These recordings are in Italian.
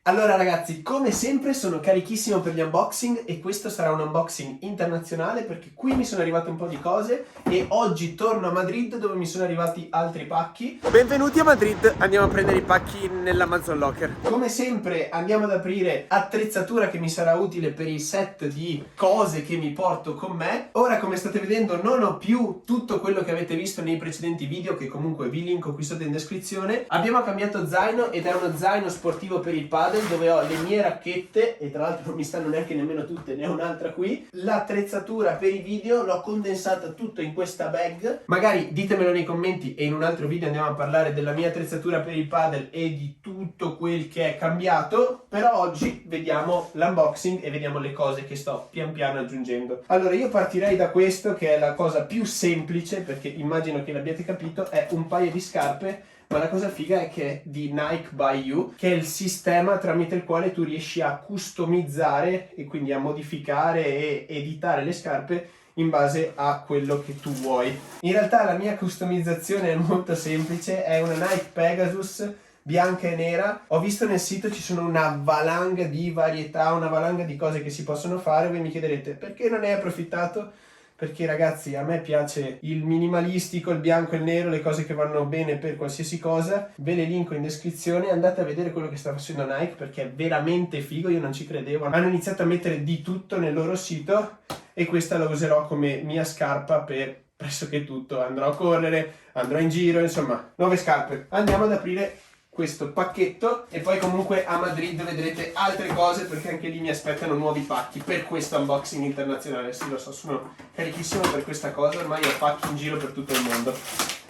Allora ragazzi, come sempre sono carichissimo per gli unboxing e questo sarà un unboxing internazionale perché qui mi sono arrivate un po' di cose e oggi torno a Madrid dove mi sono arrivati altri pacchi. Benvenuti a Madrid, andiamo a prendere i pacchi nell'Amazon Locker. Come sempre andiamo ad aprire attrezzatura che mi sarà utile per il set di cose che mi porto con me. Ora, come state vedendo, non ho più tutto quello che avete visto nei precedenti video, che comunque vi linko qui sotto in descrizione. Abbiamo cambiato zaino ed è uno zaino sportivo per il padel dove ho le mie racchette e tra l'altro non mi stanno neanche nemmeno tutte, ne ho un'altra qui. L'attrezzatura per i video l'ho condensata tutto in questa bag. Magari ditemelo nei commenti e in un altro video andiamo a parlare della mia attrezzatura per il padel e di tutto quel che è cambiato. Però oggi vediamo l'unboxing e vediamo le cose che sto pian piano aggiungendo. Allora io partirei da questo che è la cosa più semplice, perché immagino che l'abbiate capito, è un paio di scarpe. Ma la cosa figa è che è di Nike by You, che è il sistema tramite il quale tu riesci a customizzare e quindi a modificare e editare le scarpe in base a quello che tu vuoi. In realtà la mia customizzazione è molto semplice, è una Nike Pegasus bianca e nera. Ho visto nel sito ci sono una valanga di varietà, una valanga di cose che si possono fare. Voi mi chiederete perché non ne hai approfittato? Perché ragazzi, a me piace il minimalistico, il bianco e il nero, le cose che vanno bene per qualsiasi cosa. Ve le linko in descrizione, andate a vedere quello che sta facendo Nike perché è veramente figo, io non ci credevo. Hanno iniziato a mettere di tutto nel loro sito e questa la userò come mia scarpa per pressoché tutto. Andrò a correre, andrò in giro, insomma, nuove scarpe. Andiamo ad aprire questo pacchetto e poi comunque a Madrid vedrete altre cose perché anche lì mi aspettano nuovi pacchi per questo unboxing internazionale. Sì, lo so, sono carichissimo per questa cosa, ormai ho pacchi in giro per tutto il mondo.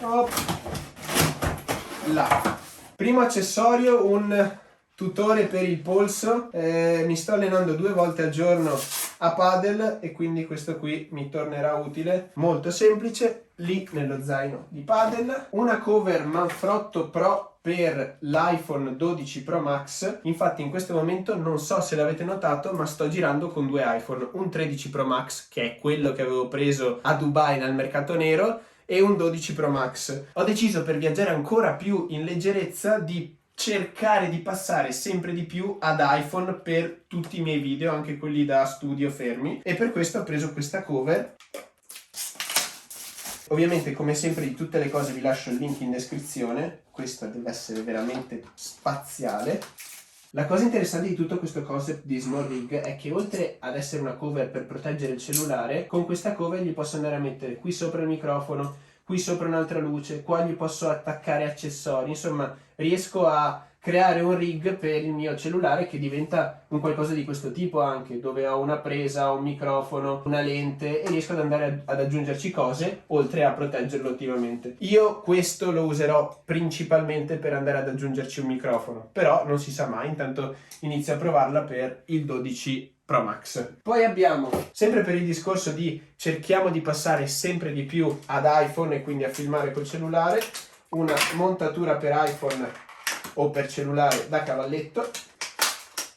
Oh. Là. Primo accessorio, un tutore per il polso. Mi sto allenando 2 volte al giorno a padel e quindi questo qui mi tornerà utile. Molto semplice, lì nello zaino di padel. Una cover Manfrotto Pro per l'iPhone 12 Pro Max. Infatti in questo momento non so se l'avete notato, ma sto girando con 2 iPhone, un 13 Pro Max che è quello che avevo preso a Dubai nel mercato nero e un 12 Pro Max. Ho deciso, per viaggiare ancora più in leggerezza, di cercare di passare sempre di più ad iPhone per tutti i miei video, anche quelli da studio fermi, e per questo ho preso questa cover. Ovviamente, come sempre, di tutte le cose vi lascio il link in descrizione. Questo deve essere veramente spaziale. La cosa interessante di tutto questo concept di Small Rig è che oltre ad essere una cover per proteggere il cellulare, con questa cover gli posso andare a mettere qui sopra il microfono, qui sopra un'altra luce, qua gli posso attaccare accessori, insomma riesco a creare un rig per il mio cellulare che diventa un qualcosa di questo tipo anche, dove ho una presa, un microfono, una lente e riesco ad andare ad aggiungerci cose oltre a proteggerlo ottimamente. Io questo lo userò principalmente per andare ad aggiungerci un microfono, però non si sa mai, intanto inizio a provarla per il 12 Pro Max. Poi abbiamo, sempre per il discorso di cerchiamo di passare sempre di più ad iPhone e quindi a filmare col cellulare, una montatura per iPhone o per cellulare da cavalletto.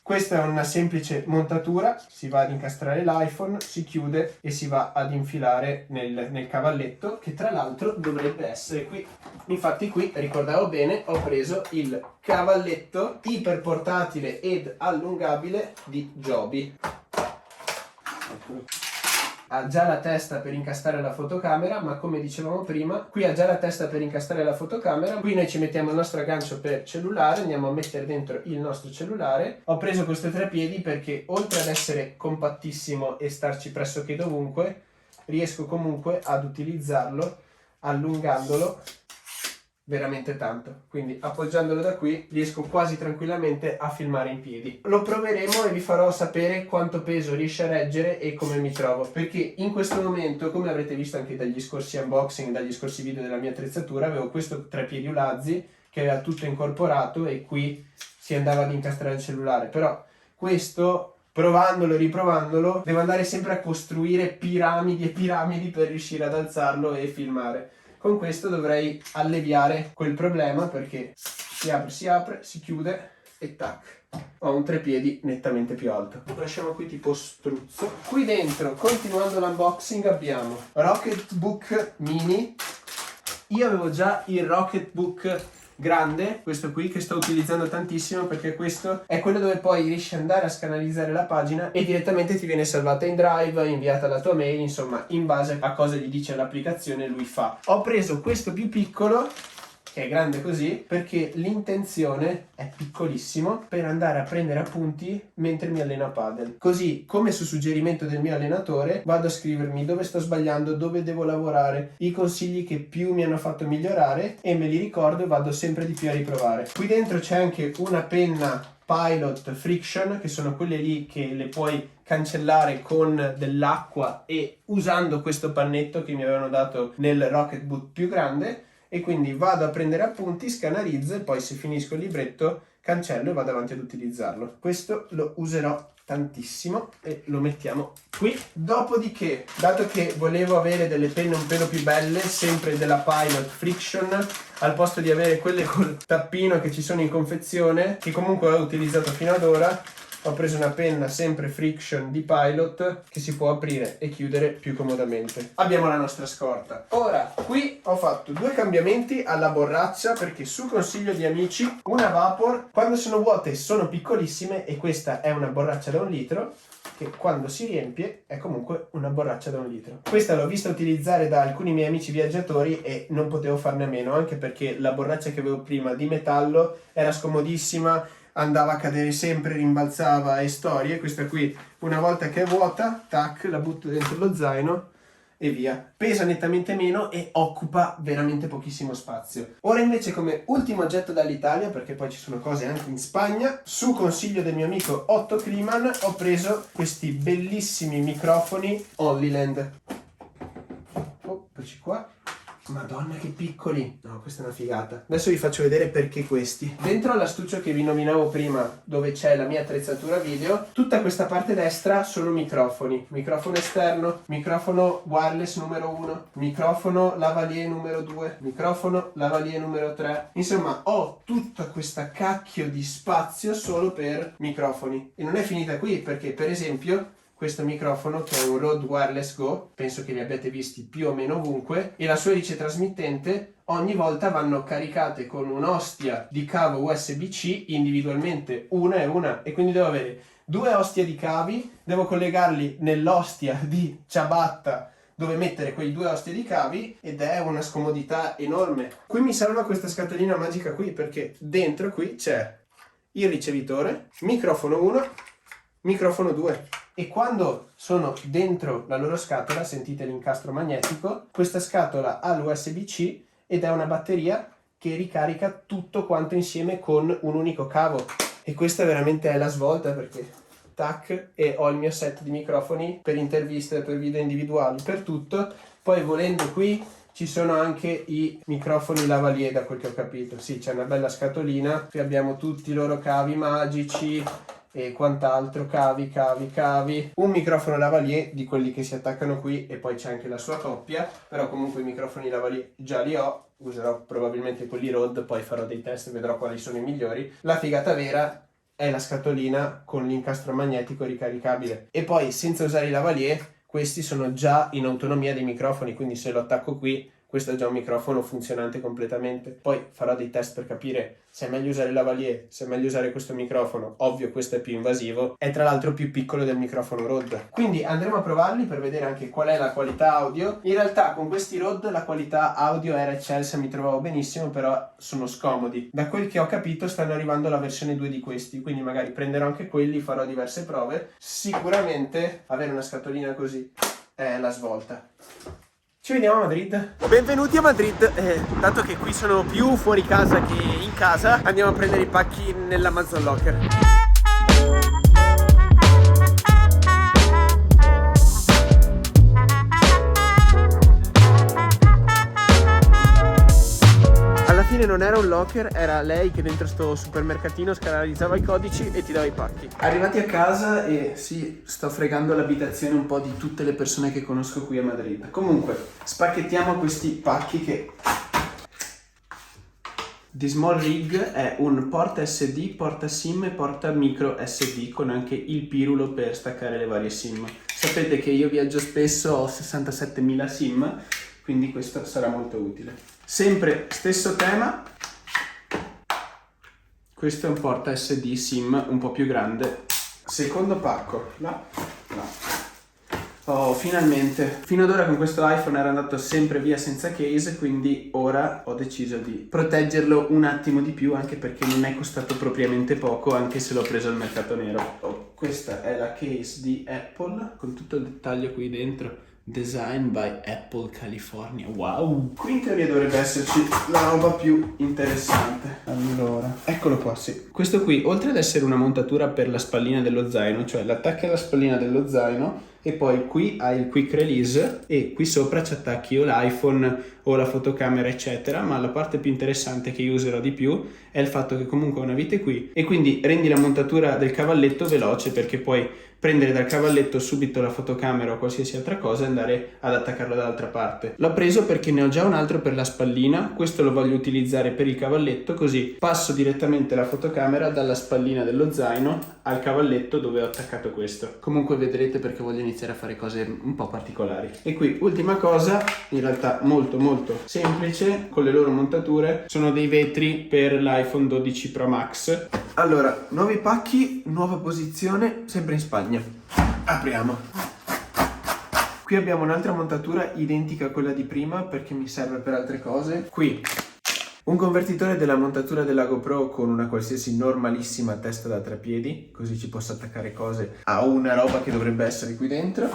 Questa è una semplice montatura, si va ad incastrare l'iPhone, si chiude e si va ad infilare nel cavalletto, che tra l'altro dovrebbe essere qui. Infatti qui, ricordavo bene, ho preso il cavalletto iperportatile ed allungabile di Joby. Ha già la testa per incastrare la fotocamera, ma come dicevamo prima, qui ha già la testa per incastrare la fotocamera. Qui noi ci mettiamo il nostro aggancio per cellulare, andiamo a mettere dentro il nostro cellulare. Ho preso questo treppiedi perché oltre ad essere compattissimo e starci pressoché dovunque, riesco comunque ad utilizzarlo allungandolo veramente tanto, quindi appoggiandolo da qui riesco quasi tranquillamente a filmare in piedi. Lo proveremo e vi farò sapere quanto peso riesce a reggere e come mi trovo, perché in questo momento, come avrete visto anche dagli scorsi unboxing, dagli scorsi video della mia attrezzatura, avevo questo treppiedi Ulazzi che aveva tutto incorporato e qui si andava ad incastrare il cellulare, però questo, provandolo e riprovandolo, devo andare sempre a costruire piramidi e piramidi per riuscire ad alzarlo e filmare. Con questo dovrei alleviare quel problema perché si apre, si chiude e tac. Ho un treppiedi nettamente più alto. Lo lasciamo qui tipo struzzo. Qui dentro, continuando l'unboxing, abbiamo Rocketbook Mini. Io avevo già il Rocketbook grande, questo qui che sto utilizzando tantissimo, perché questo è quello dove poi riesci ad andare a scanalizzare la pagina e direttamente ti viene salvata in Drive, inviata alla tua mail, insomma in base a cosa gli dice l'applicazione lui fa. Ho preso questo più piccolo, che è grande così, perché l'intenzione è piccolissimo, per andare a prendere appunti mentre mi alleno a padel. Così, come su suggerimento del mio allenatore, vado a scrivermi dove sto sbagliando, dove devo lavorare, i consigli che più mi hanno fatto migliorare, e me li ricordo e vado sempre di più a riprovare. Qui dentro c'è anche una penna Pilot Friction, che sono quelle lì che le puoi cancellare con dell'acqua e usando questo pannetto che mi avevano dato nel Rocket Boot più grande. E quindi vado a prendere appunti, scanalizzo e poi se finisco il libretto cancello e vado avanti ad utilizzarlo. Questo lo userò tantissimo e lo mettiamo qui. Dopodiché, dato che volevo avere delle penne un pelo più belle, sempre della Pilot Friction, al posto di avere quelle col tappino che ci sono in confezione, che comunque ho utilizzato fino ad ora, ho preso una penna sempre Friction di Pilot che si può aprire e chiudere più comodamente. Abbiamo la nostra scorta. Ora, qui ho fatto 2 cambiamenti alla borraccia, perché su consiglio di amici, una Vapor, quando sono vuote sono piccolissime, e questa è una borraccia da 1 litro, che quando si riempie è comunque una borraccia da 1 litro. Questa l'ho vista utilizzare da alcuni miei amici viaggiatori e non potevo farne a meno, anche perché la borraccia che avevo prima di metallo era scomodissima, andava a cadere sempre, rimbalzava e storie. Questa qui, una volta che è vuota, tac, la butto dentro lo zaino e via. Pesa nettamente meno e occupa veramente pochissimo spazio. Ora invece, come ultimo oggetto dall'Italia, perché poi ci sono cose anche in Spagna, su consiglio del mio amico Otto Kliman ho preso questi bellissimi microfoni Hollyland. Oh, eccoci qua. Madonna che piccoli. No, questa è una figata. Adesso vi faccio vedere perché questi. Dentro all'astuccio che vi nominavo prima, dove c'è la mia attrezzatura video, tutta questa parte destra sono microfoni. Microfono esterno, microfono wireless numero 1, microfono lavalier numero 2, microfono lavalier numero 3. Insomma, ho tutta questa cacchio di spazio solo per microfoni. E non è finita qui, perché per esempio questo microfono, che è un Rode Wireless Go, penso che li abbiate visti più o meno ovunque, e la sua elice trasmittente ogni volta vanno caricate con un'ostia di cavo USB-C individualmente, una, e quindi devo avere 2 ostie di cavi, devo collegarli nell'ostia di ciabatta dove mettere quei 2 ostie di cavi, ed è una scomodità enorme. Qui mi salva questa scatolina magica qui, perché dentro qui c'è il ricevitore, microfono 1, microfono 2. E quando sono dentro la loro scatola, sentite l'incastro magnetico, questa scatola ha l'USB-C ed è una batteria che ricarica tutto quanto insieme con un unico cavo. E questa veramente è la svolta, perché tac, e ho il mio set di microfoni per interviste, per video individuali, per tutto. Poi volendo qui ci sono anche i microfoni lavalier, da quel che ho capito. Sì, c'è una bella scatolina, qui abbiamo tutti i loro cavi magici e quant'altro, cavi, un microfono lavalier di quelli che si attaccano qui, e poi c'è anche la sua coppia, però comunque i microfoni lavalier già li ho, userò probabilmente quelli Rode, poi farò dei test e vedrò quali sono i migliori. La figata vera è la scatolina con l'incastro magnetico ricaricabile, e poi senza usare i lavalier questi sono già in autonomia dei microfoni, quindi se lo attacco qui questo è già un microfono funzionante completamente. Poi farò dei test per capire se è meglio usare il lavalier, se è meglio usare questo microfono. Ovvio, questo è più invasivo, è tra l'altro più piccolo del microfono Rode. Quindi andremo a provarli per vedere anche qual è la qualità audio. In realtà con questi Rode la qualità audio era eccelsa, mi trovavo benissimo, però sono scomodi. Da quel che ho capito stanno arrivando la versione 2 di questi, quindi magari prenderò anche quelli, farò diverse prove. Sicuramente avere una scatolina così è la svolta. Ci vediamo a Madrid. Benvenuti a Madrid. Dato che qui sono più fuori casa che in casa, andiamo a prendere i pacchi nell'Amazon Locker. Alla fine non era un locker, era lei che dentro sto supermercatino scanalizzava i codici e ti dava i pacchi. Arrivati a casa e sì, sto fregando l'abitazione un po' di tutte le persone che conosco qui a Madrid. Comunque, spacchettiamo questi pacchi che... The Small Rig è un porta SD, porta SIM e porta micro SD con anche il pirulo per staccare le varie SIM. Sapete che io viaggio spesso, ho 67.000 SIM, quindi questo sarà molto utile. Sempre stesso tema, Questo è un porta SD SIM un po' più grande. Secondo pacco. Là. Oh, finalmente. Fino ad ora con questo iPhone era andato sempre via senza case, quindi ora ho deciso di proteggerlo un attimo di più, anche perché non è costato propriamente poco, anche se l'ho preso al mercato nero. Oh, questa è la case di Apple, con tutto il dettaglio qui dentro. Design by Apple California. Wow! Qui in teoria dovrebbe esserci la roba più interessante. Allora, eccolo qua, sì. Questo qui, oltre ad essere una montatura per la spallina dello zaino, cioè l'attacchi alla spallina dello zaino e poi qui hai il quick release e qui sopra ci attacchi o l'iPhone o la fotocamera eccetera, ma la parte più interessante che io userò di più è il fatto che comunque ha una vite qui e quindi rendi la montatura del cavalletto veloce, perché puoi prendere dal cavalletto subito la fotocamera o qualsiasi altra cosa e andare ad attaccarlo dall'altra parte. L'ho preso perché ne ho già un altro per la spallina, questo lo voglio utilizzare per il cavalletto, così passo direttamente la fotocamera dalla spallina dello zaino al cavalletto dove ho attaccato questo. Comunque vedrete, perché voglio iniziare a fare cose un po' particolari. E qui ultima cosa, in realtà molto semplice, con le loro montature, sono dei vetri per l'iPhone 12 Pro Max. Allora, nuovi pacchi, nuova posizione, sempre in Spagna. Apriamo. Qui abbiamo un'altra montatura identica a quella di prima perché mi serve per altre cose. Qui un convertitore della montatura della GoPro con una qualsiasi normalissima testa da 3 piedi, così ci posso attaccare cose a una roba che dovrebbe essere qui dentro.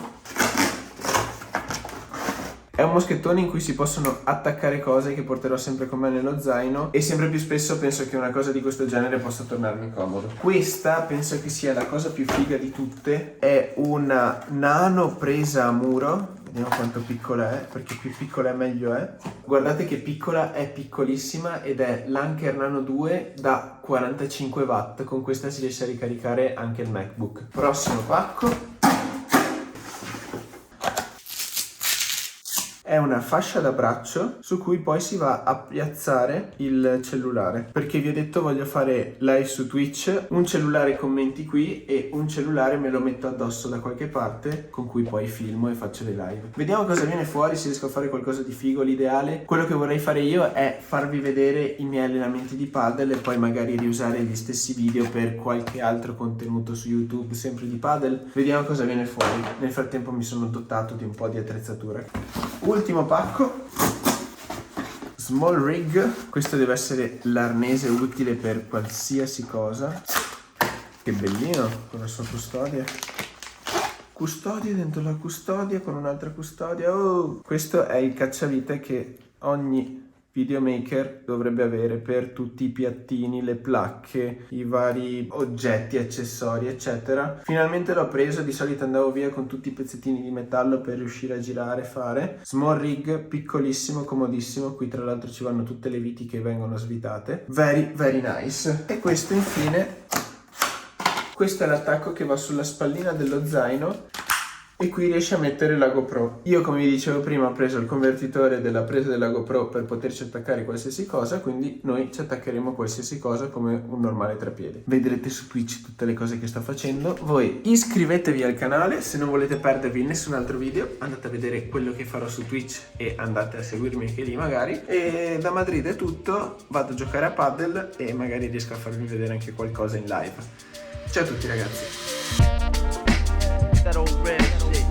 È un moschettone in cui si possono attaccare cose che porterò sempre con me nello zaino e sempre più spesso penso che una cosa di questo genere possa tornarmi comodo. Questa penso che sia la cosa più figa di tutte, è una nano presa a muro. Vediamo quanto piccola è, perché più piccola è meglio è. Guardate che piccola, è piccolissima ed è l'Anker Nano 2 da 45 watt. Con questa si riesce a ricaricare anche il MacBook. Prossimo pacco. È una fascia da braccio su cui poi si va a piazzare il cellulare, perché vi ho detto voglio fare live su Twitch, un cellulare commenti qui e un cellulare me lo metto addosso da qualche parte con cui poi filmo e faccio le live. Vediamo cosa viene fuori, se riesco a fare qualcosa di figo. L'ideale, quello che vorrei fare io è farvi vedere i miei allenamenti di padel e poi magari riusare gli stessi video per qualche altro contenuto su YouTube sempre di padel. Vediamo cosa viene fuori. Nel frattempo mi sono dotato di un po' di attrezzatura. Ultimo pacco, Small Rig. Questo deve essere l'arnese utile per qualsiasi cosa. Che bellino, con la sua custodia. Custodia dentro la custodia con un'altra custodia. Oh! Questo è il cacciavite che ogni videomaker dovrebbe avere per tutti i piattini, le placche, i vari oggetti, accessori eccetera. Finalmente l'ho preso, di solito andavo via con tutti i pezzettini di metallo per riuscire a girare e fare. Small rig, piccolissimo, comodissimo. Qui tra l'altro ci vanno tutte le viti che vengono svitate. Very nice. E questo infine, questo è l'attacco che va sulla spallina dello zaino e qui riesci a mettere la GoPro. Io, come vi dicevo prima, ho preso il convertitore della presa della GoPro per poterci attaccare qualsiasi cosa, quindi noi ci attaccheremo qualsiasi cosa come un normale treppiedi. Vedrete su Twitch tutte le cose che sto facendo. Voi iscrivetevi al canale se non volete perdervi nessun altro video, andate a vedere quello che farò su Twitch e andate a seguirmi anche lì magari. E da Madrid è tutto, vado a giocare a padel e magari riesco a farvi vedere anche qualcosa in live. Ciao a tutti ragazzi. That old red shit.